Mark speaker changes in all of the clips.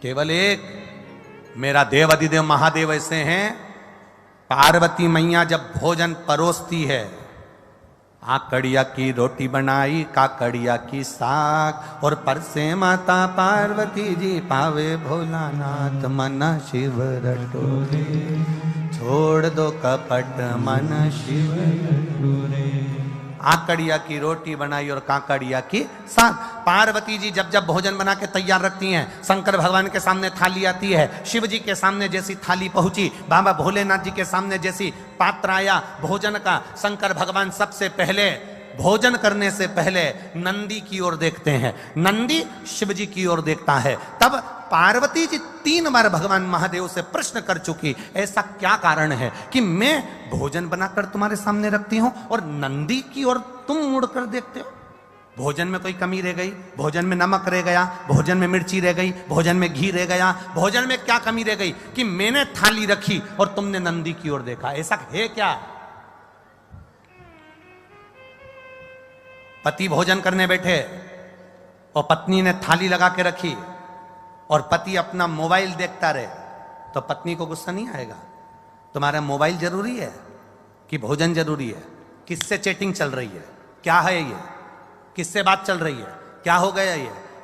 Speaker 1: केवल एक मेरा देव अधिदेव महादेव ऐसे हैं, पार्वती मैया जब भोजन परोसती है, आकड़िया की रोटी बनाई, काकड़िया की साग, और परसे माता पार्वती जी पावे भोलानाथ मन शिव रटोरे, छोड़ दो कपट मन शिव रटोरे। आकड़िया की रोटी बनाई और काकड़िया की साग। पार्वती जी जब जब भोजन बना के तैयार रखती हैं, शंकर भगवान के सामने थाली आती है, शिव जी के सामने जैसी थाली पहुंची, बाबा भोलेनाथ जी के सामने जैसी पात्र आया भोजन का, शंकर भगवान सबसे पहले भोजन करने से पहले नंदी की ओर देखते हैं, नंदी शिव जी की ओर देखता है। तब पार्वती जी 3 बार भगवान महादेव से प्रश्न कर चुकी, ऐसा क्या कारण है कि मैं भोजन बनाकर तुम्हारे सामने रखती हूं और नंदी की ओर तुम मुड़कर देखते हो? भोजन में कोई कमी रह गई? भोजन में नमक रह गया, भोजन में मिर्ची रह गई, भोजन में घी रह गया, भोजन में क्या कमी रह गई कि मैंने थाली रखी और तुमने नंदी की ओर देखा? ऐसा है क्या? पति भोजन करने बैठे और पत्नी ने थाली लगा के रखी और पति अपना मोबाइल देखता रहे, तो पत्नी को गुस्सा नहीं आएगा? तुम्हारा मोबाइल जरूरी है कि भोजन जरूरी है? किससे चैटिंग चल रही है? क्या है ये? किससे बात चल रही है? क्या हो गया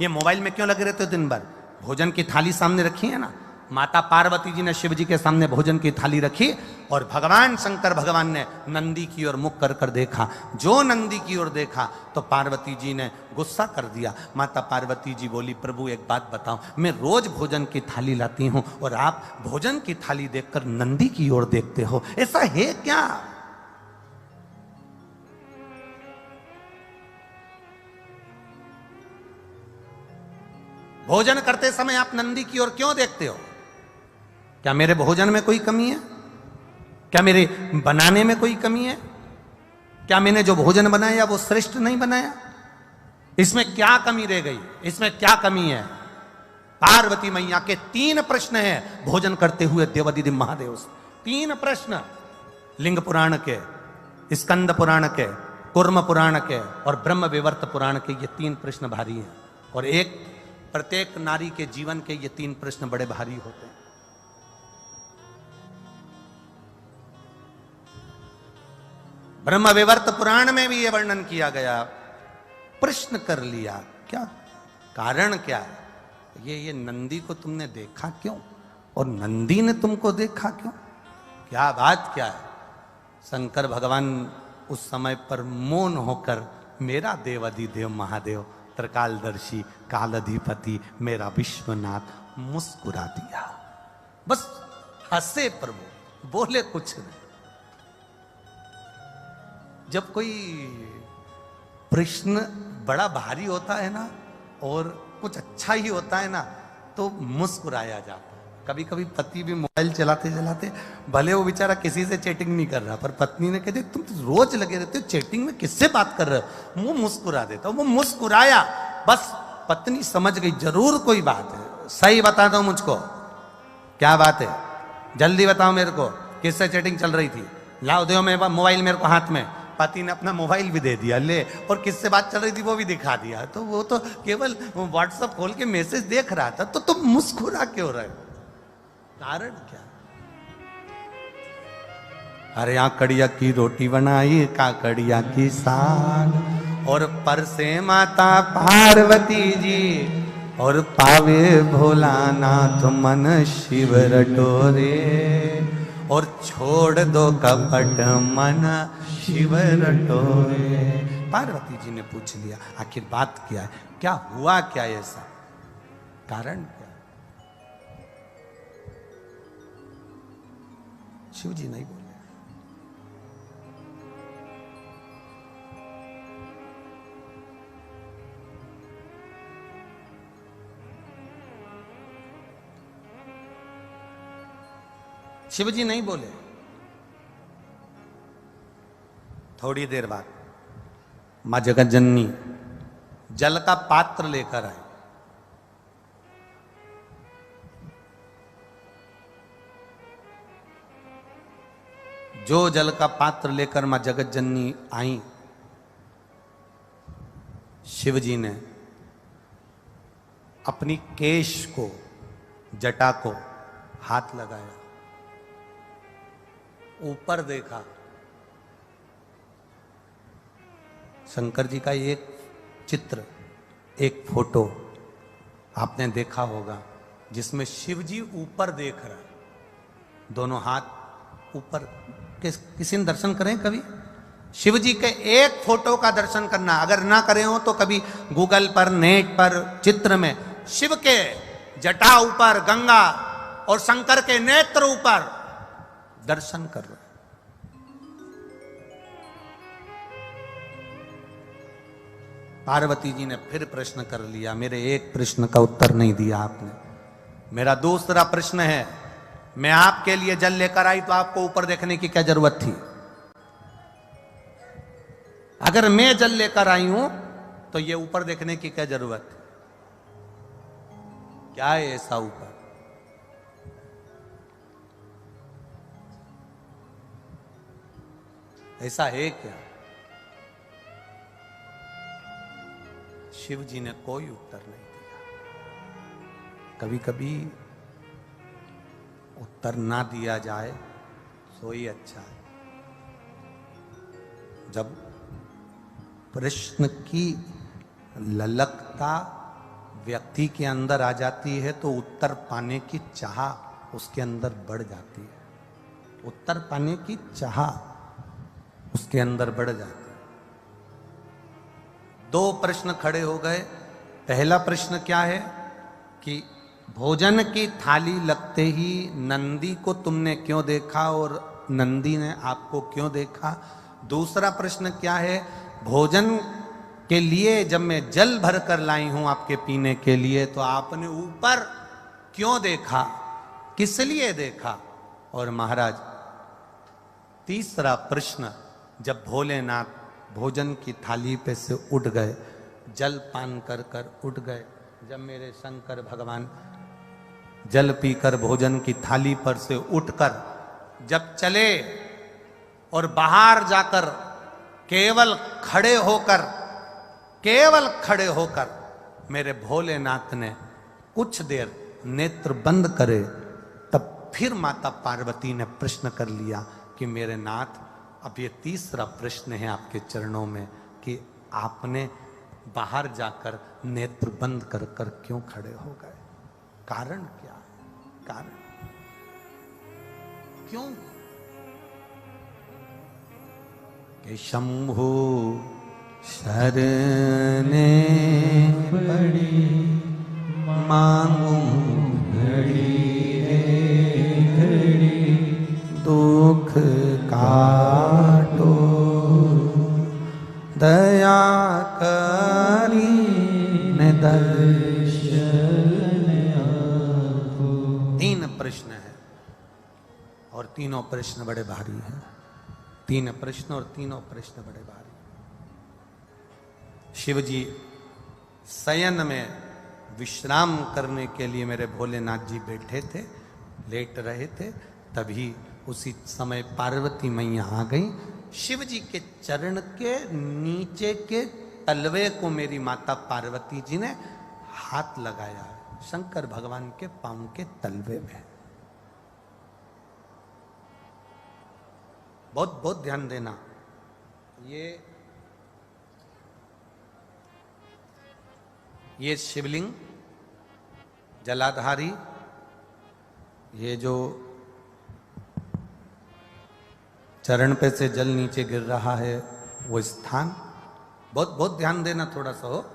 Speaker 1: ये मोबाइल में क्यों लगे रहते हो दिन भर? भोजन की थाली सामने रखी है ना। माता पार्वती जी ने शिव जी के सामने भोजन की थाली रखी और भगवान शंकर भगवान ने नंदी की ओर मुख कर कर देखा। जो नंदी की ओर देखा तो पार्वती जी ने गुस्सा कर दिया। माता पार्वती जी बोली, प्रभु एक बात बताओ, मैं रोज भोजन की थाली लाती हूं और आप भोजन की थाली देखकर नंदी की ओर देखते हो, ऐसा है क्या? भोजन करते समय आप नंदी की ओर क्यों देखते हो? क्या मेरे भोजन में कोई कमी है? क्या मेरे बनाने में कोई कमी है? क्या मैंने जो भोजन बनाया वो श्रेष्ठ नहीं बनाया? इसमें क्या कमी रह गई? इसमें क्या कमी है? पार्वती मैया के 3 प्रश्न हैं भोजन करते हुए देवादिदेव महादेव से। 3 प्रश्न, लिंग पुराण के, स्कंद पुराण के, कूर्म पुराण के और ब्रह्म विवर्त पुराण के, ये 3 प्रश्न भारी हैं। और एक प्रत्येक नारी के जीवन के ये 3 प्रश्न बड़े भारी होते हैं। ब्रह्म विवर्त पुराण में भी यह वर्णन किया गया। प्रश्न कर लिया, क्या कारण क्या है? ये नंदी को तुमने देखा क्यों और नंदी ने तुमको देखा क्यों? क्या बात क्या है? शंकर भगवान उस समय पर मौन होकर, मेरा देवाधिदेव महादेव त्रिकालदर्शी कालाधिपति मेरा विश्वनाथ मुस्कुरा दिया, बस हंसे प्रभु, बोले कुछ नहीं। जब कोई प्रश्न बड़ा भारी होता है ना और कुछ अच्छा ही होता है ना तो मुस्कुराया जाता है। कभी कभी पति भी मोबाइल चलाते चलाते, भले वो बेचारा किसी से चैटिंग नहीं कर रहा, पर पत्नी ने कहते तुम तो रोज लगे रहते हो चैटिंग में, किससे बात कर रहे हो? वो मुस्कुरा देता, वो मुस्कुराया, बस पत्नी समझ गई जरूर कोई बात है। सही बता दो मुझको, क्या बात है? जल्दी बताओ मेरे को, किससे चैटिंग चल रही थी? लाओ दो मेरे मोबाइल मेरे को हाथ में। पति ने अपना मोबाइल भी दे दिया, ले, और किससे बात चल रही थी वो भी दिखा दिया। तो वो तो केवल व्हाट्सएप खोल के मैसेज देख रहा था, तो तुम मुस्कुरा क्यों रहे? कारण क्या? अरे आकड़िया की रोटी बनाई, काकड़िया की साग, और परसे माता पार्वती जी और पावे भोलानाथ मन शिव रटोरे, और छोड़ दो कपट मन शिव रटोरे। पार्वती जी ने पूछ लिया, आखिर बात क्या है? क्या हुआ? क्या ऐसा कारण क्या? शिव जी नहीं बोले। शिव जी नहीं बोले। थोड़ी देर बाद मां जगत जननी जल का पात्र लेकर आए। जो जल का पात्र लेकर मां जगत जननी आई, शिव जी ने अपनी केश को जटा को हाथ लगाया, ऊपर देखा। शंकर जी का एक चित्र, एक फोटो आपने देखा होगा जिसमें शिव जी ऊपर देख रहा है, दोनों हाथ ऊपर। किसी ने दर्शन करें कभी? शिव जी के एक फोटो का दर्शन करना, अगर ना करें हो तो कभी गूगल पर, नेट पर, चित्र में शिव के जटा ऊपर गंगा और शंकर के नेत्र ऊपर दर्शन कर रहे। पार्वती जी ने फिर प्रश्न कर लिया, मेरे एक प्रश्न का उत्तर नहीं दिया आपने। मेरा दूसरा प्रश्न है, मैं आपके लिए जल लेकर आई तो आपको ऊपर देखने की क्या जरूरत थी? अगर मैं जल लेकर आई हूं तो ये ऊपर देखने की क्या जरूरत है? क्या है ऐसा ऊपर? ऐसा है क्या? शिव जी ने कोई उत्तर नहीं दिया। कभी कभी उत्तर ना दिया जाए तो ही अच्छा है। जब प्रश्न की ललकता व्यक्ति के अंदर आ जाती है तो उत्तर पाने की चाह उसके अंदर बढ़ जाती है। उत्तर पाने की चाह उसके अंदर बढ़ जाती है। दो प्रश्न खड़े हो गए। पहला प्रश्न क्या है कि भोजन की थाली लगते ही नंदी को तुमने क्यों देखा और नंदी ने आपको क्यों देखा? दूसरा प्रश्न क्या है, भोजन के लिए जब मैं जल भर कर लाई हूं आपके पीने के लिए तो आपने ऊपर क्यों देखा, किस लिए देखा? और महाराज तीसरा प्रश्न, जब भोलेनाथ भोजन की थाली पे से उठ गए, जल पान कर कर उठ गए, जब मेरे शंकर भगवान जल पीकर भोजन की थाली पर से उठकर जब चले और बाहर जाकर केवल खड़े होकर मेरे भोलेनाथ ने कुछ देर नेत्र बंद करे, तब फिर माता पार्वती ने प्रश्न कर लिया कि मेरे नाथ, अब ये तीसरा प्रश्न है आपके चरणों में कि आपने बाहर जाकर नेत्र बंद कर कर क्यों खड़े हो गए? कारण क्या है? कारण क्यों? कि शंभु शरणे पड़ी मांगू घड़ी घड़ी दुख काटो दया करी ने दर्शन आपको। तीन प्रश्न है और तीनों प्रश्न बड़े भारी हैं। तीन प्रश्न और तीनों प्रश्न बड़े भारी। शिव जी शयन में विश्राम करने के लिए मेरे भोलेनाथ जी बैठे थे, लेट रहे थे, तभी उसी समय पार्वती मैया आ गई। शिव जी के चरण के नीचे के तलवे को मेरी माता पार्वती जी ने हाथ लगाया, शंकर भगवान के पांव के तलवे में। बहुत बहुत ध्यान देना। ये शिवलिंग जलाधारी, ये जो चरण पे से जल नीचे गिर रहा है वो स्थान, बहुत बहुत ध्यान देना थोड़ा सा हो।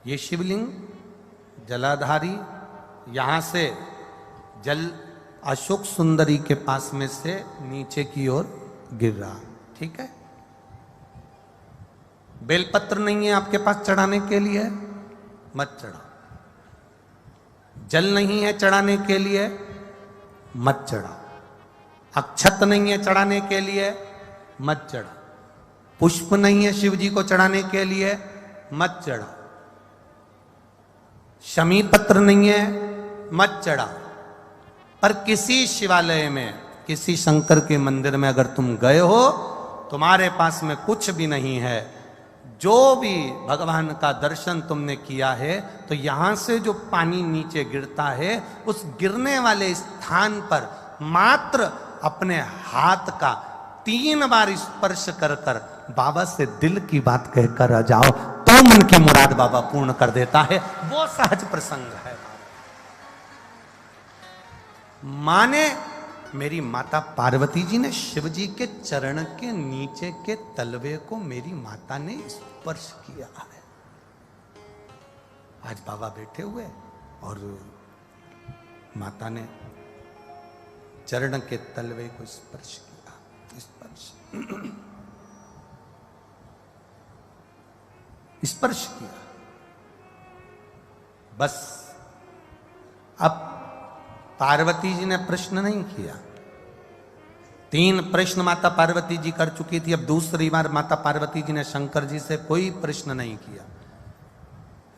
Speaker 1: ये शिवलिंग जलाधारी, यहां से जल अशोक सुंदरी के पास में से नीचे की ओर गिर रहा, ठीक है। बेलपत्र नहीं है आपके पास चढ़ाने के लिए, मत चढ़ाओ। जल नहीं है चढ़ाने के लिए, मत चढ़ाओ। अक्षत नहीं है चढ़ाने के लिए, मत चढ़ाओ। पुष्प नहीं है शिव जी को चढ़ाने के लिए, मत चढ़ाओ। शमी पत्र नहीं है, मत चढ़ाओ। पर किसी शिवालय में, किसी शंकर के मंदिर में अगर तुम गए हो, तुम्हारे पास में कुछ भी नहीं है, जो भी भगवान का दर्शन तुमने किया है तो यहां से जो पानी नीचे गिरता है उस गिरने वाले स्थान पर मात्र अपने हाथ का 3 बार स्पर्श कर कर बाबा से दिल की बात कहकर आ जाओ तो मन की मुराद बाबा पूर्ण कर देता है। वो सहज प्रसंग है। माने मेरी माता पार्वती जी ने शिव जी के चरण के नीचे के तलवे को मेरी माता ने स्पर्श किया है। आज बाबा बैठे हुए और माता ने चरण के तलवे को स्पर्श किया। स्पर्श किया। बस अब पार्वती जी ने प्रश्न नहीं किया। 3 प्रश्न माता पार्वती जी कर चुकी थी। अब दूसरी बार माता पार्वती जी ने शंकर जी से कोई प्रश्न नहीं किया।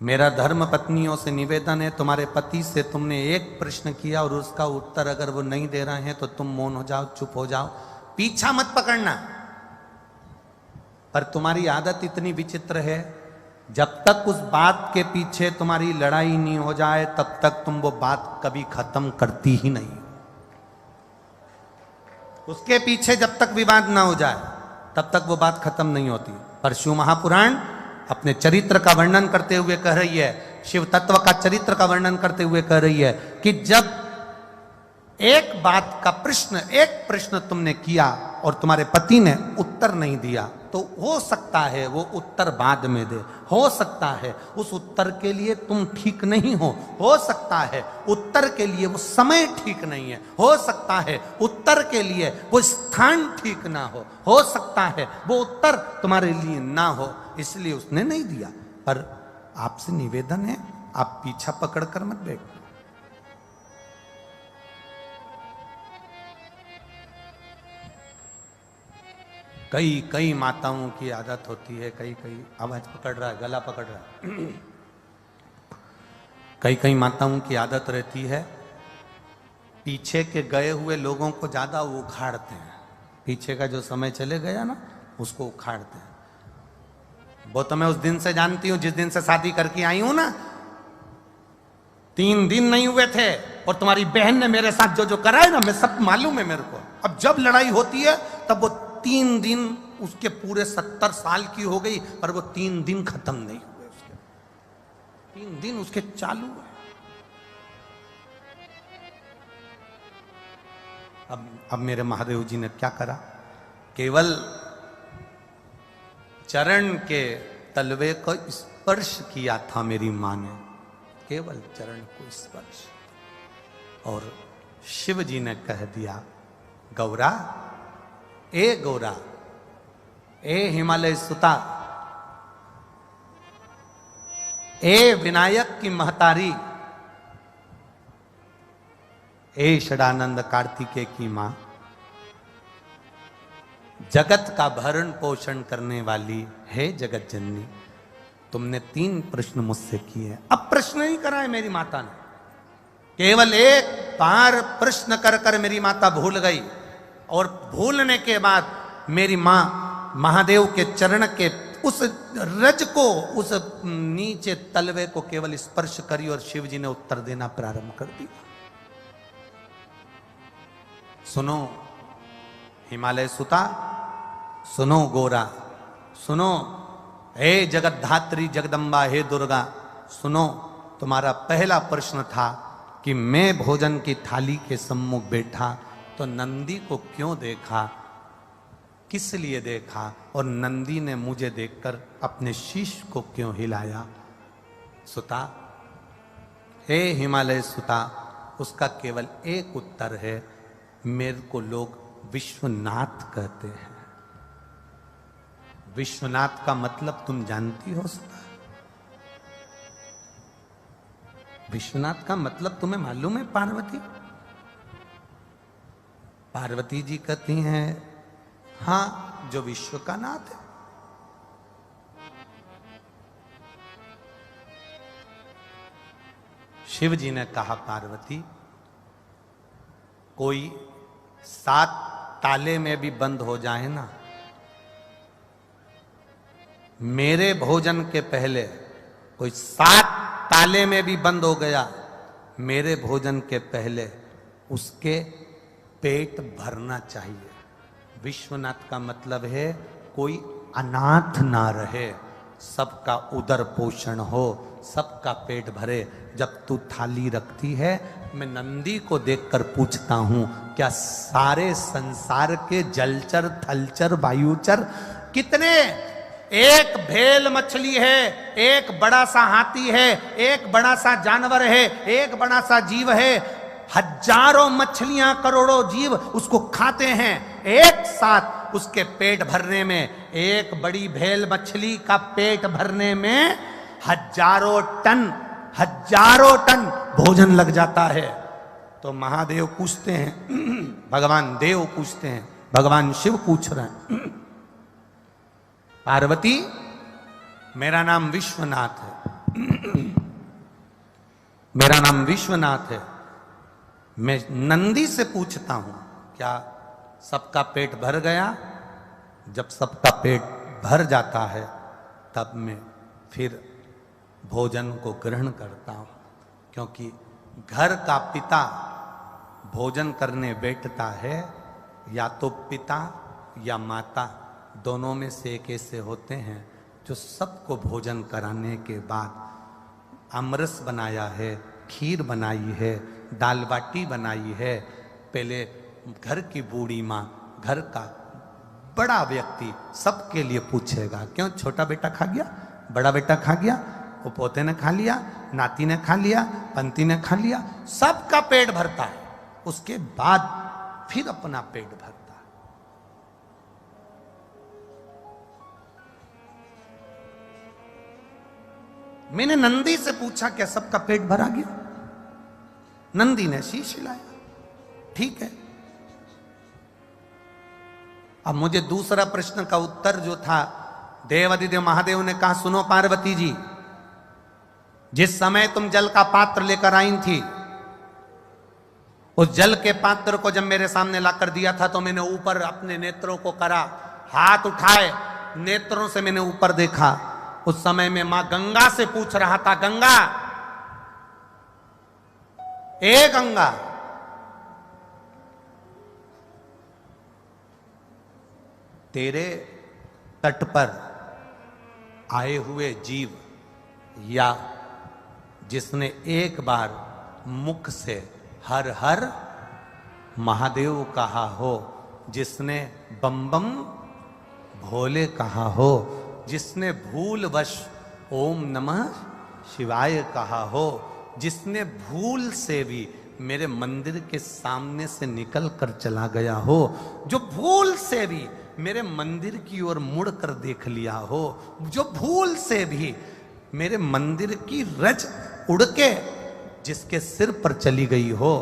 Speaker 1: मेरा धर्म पत्नियों से निवेदन है, तुम्हारे पति से तुमने एक प्रश्न किया और उसका उत्तर अगर वो नहीं दे रहे हैं तो तुम मौन हो जाओ, चुप हो जाओ, पीछा मत पकड़ना। पर तुम्हारी आदत इतनी विचित्र है, जब तक उस बात के पीछे तुम्हारी लड़ाई नहीं हो जाए तब तक तुम वो बात कभी खत्म करती ही नहीं। उसके पीछे जब तक विवाद ना हो जाए तब तक वो बात खत्म नहीं होती। पर शिव महापुराण अपने चरित्र का वर्णन करते हुए कह रही है, शिव तत्व का चरित्र का वर्णन करते हुए कह रही है कि जब एक बात का एक प्रश्न तुमने किया और तुम्हारे पति ने उत्तर नहीं दिया तो हो सकता है वो उत्तर बाद में दे, हो सकता है उस उत्तर के लिए तुम ठीक नहीं हो सकता है उत्तर के लिए वो समय ठीक नहीं है, हो सकता है उत्तर के लिए वो स्थान ठीक ना हो सकता है वो उत्तर तुम्हारे लिए ना हो, इसलिए उसने नहीं दिया। पर आपसे निवेदन है, आप पीछा पकड़ कर मत बैठो। कई माताओं की आदत होती है, कई आवाज पकड़ रहा है, गला पकड़ रहा है। कई माताओं की आदत रहती है, पीछे के गए हुए लोगों को ज्यादा वो उखाड़ते हैं। पीछे का जो समय चले गया ना उसको उखाड़ते हैं। वो तो मैं उस दिन से जानती हूं जिस दिन से शादी करके आई हूं ना, 3 दिन नहीं हुए थे और तुम्हारी बहन ने मेरे साथ जो जो करा है ना, मैं सब मालूम है मेरे को। अब जब लड़ाई होती है तब वो 3 दिन, उसके पूरे 70 साल की हो गई पर वो 3 दिन खत्म नहीं हुए। उसके 3 दिन उसके चालू है। अब मेरे महादेव जी ने क्या करा, केवल चरण के तलवे को स्पर्श किया था मेरी मां ने, केवल चरण को स्पर्श। और शिव जी ने कह दिया, गौरा, ए गौरा, ए हिमालय सुता, ए विनायक की महतारी, ए षडानंद कार्तिकेय की मां, जगत का भरण पोषण करने वाली है जगत जननी, तुमने 3 प्रश्न मुझसे किए। अब प्रश्न नहीं कराए मेरी माता ने, केवल एक बार प्रश्न कर कर मेरी माता भूल गई। और भूलने के बाद मेरी मां महादेव के चरण के उस रज को, उस नीचे तलवे को केवल स्पर्श करी और शिव जी ने उत्तर देना प्रारंभ कर दिया। सुनो हिमालय सुता, सुनो गोरा, सुनो हे जगद्धात्री जगदम्बा, हे दुर्गा, सुनो, तुम्हारा पहला प्रश्न था कि मैं भोजन की थाली के सम्मुख बैठा तो नंदी को क्यों देखा, किस लिए देखा, और नंदी ने मुझे देखकर अपने शीश को क्यों हिलाया। सुता, हे हिमालय सुता, उसका केवल एक उत्तर है, मेरे को लोग विश्वनाथ कहते हैं। विश्वनाथ का मतलब तुम जानती हो सुता? विश्वनाथ का मतलब तुम्हें मालूम है पार्वती? पार्वती जी कहती हैं, हां, जो विश्व का नाथ है। शिव जी ने कहा, पार्वती, कोई 7 ताले में भी बंद हो जाए ना, मेरे भोजन के पहले कोई 7 ताले में भी बंद हो गया, मेरे भोजन के पहले उसके पेट भरना चाहिए। विश्वनाथ का मतलब है कोई अनाथ ना रहे, सबका उदर पोषण हो, सबका पेट भरे। जब तू थाली रखती है, मैं नंदी को देखकर पूछता हूं, क्या सारे संसार के जलचर थलचर वायुचर कितने, एक भेल मछली है, एक बड़ा सा हाथी है, एक बड़ा सा जानवर है, एक बड़ा सा जीव है, हजारों मछलियां करोड़ों जीव उसको खाते हैं, एक साथ उसके पेट भरने में, एक बड़ी भेल मछली का पेट भरने में हजारों टन भोजन लग जाता है। तो महादेव पूछते हैं, भगवान देव पूछते हैं, भगवान शिव पूछ रहे हैं, पार्वती मेरा नाम विश्वनाथ है, मेरा नाम विश्वनाथ है, मैं नंदी से पूछता हूं क्या सबका पेट भर गया? जब सबका पेट भर जाता है तब मैं फिर भोजन को ग्रहण करता हूं, क्योंकि घर का पिता भोजन करने बैठता है, या तो पिता या माता, दोनों में से एक ऐसे होते हैं जो सबको भोजन कराने के बाद अमरस बनाया है, खीर बनाई है, दाल बाटी बनाई है। पहले घर की बूढ़ी माँ, घर का बड़ा व्यक्ति सबके लिए पूछेगा, क्यों छोटा बेटा खा गया, बड़ा बेटा खा गया, वो पोते ने खा लिया, नाती ने खा लिया, पंती ने खा लिया, सबका पेट भरता है, उसके बाद फिर अपना पेट भरता है। मैंने नंदी से पूछा क्या सबका पेट भरा गया? नंदी ने शीश हिलाया, ठीक है। अब मुझे दूसरा प्रश्न का उत्तर जो था, देवादिदेव महादेव ने कहा, सुनो पार्वती जी, जिस समय तुम जल का पात्र लेकर आई थी, उस जल के पात्र को जब मेरे सामने लाकर दिया था तो मैंने ऊपर अपने नेत्रों को करा, हाथ उठाए, नेत्रों से मैंने ऊपर देखा। उस समय में मां गंगा से पूछ रहा था, गंगा, ए गंगा, तेरे तट पर आए हुए जीव, या जिसने एक बार मुख से हर हर महादेव कहा हो, जिसने बम बम भोले कहा हो, जिसने भूलवश ओम नमः शिवाय कहा हो, जिसने भूल से भी मेरे मंदिर के सामने से निकल कर चला गया हो, जो भूल से भी मेरे मंदिर की ओर मुड़ कर देख लिया हो, जो भूल से भी मेरे मंदिर की रज उड़ के जिसके सिर पर चली गई हो,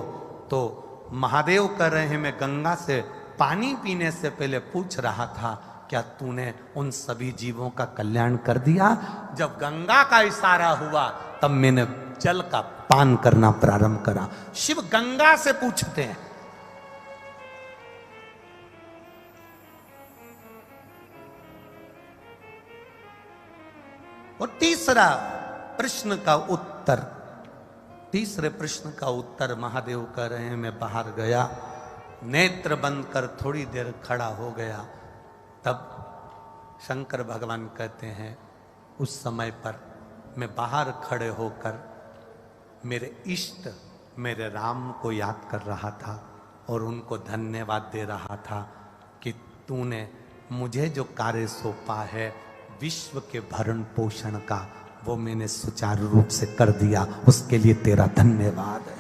Speaker 1: तो महादेव कह रहे हैं, मैं गंगा से पानी पीने से पहले पूछ रहा था, क्या तूने उन सभी जीवों का कल्याण कर दिया? जब गंगा का इशारा हुआ तब मैंने जल का पान करना प्रारंभ करा। शिव गंगा से पूछते हैं। और तीसरा प्रश्न का उत्तर, तीसरे प्रश्न का उत्तर महादेव कह रहे हैं, मैं बाहर गया, नेत्र बंद कर थोड़ी देर खड़ा हो गया, तब शंकर भगवान कहते हैं, उस समय पर मैं बाहर खड़े होकर मेरे इष्ट मेरे राम को याद कर रहा था और उनको धन्यवाद दे रहा था कि तूने मुझे जो कार्य सौंपा है विश्व के भरण पोषण का, वो मैंने सुचारू रूप से कर दिया, उसके लिए तेरा धन्यवाद है।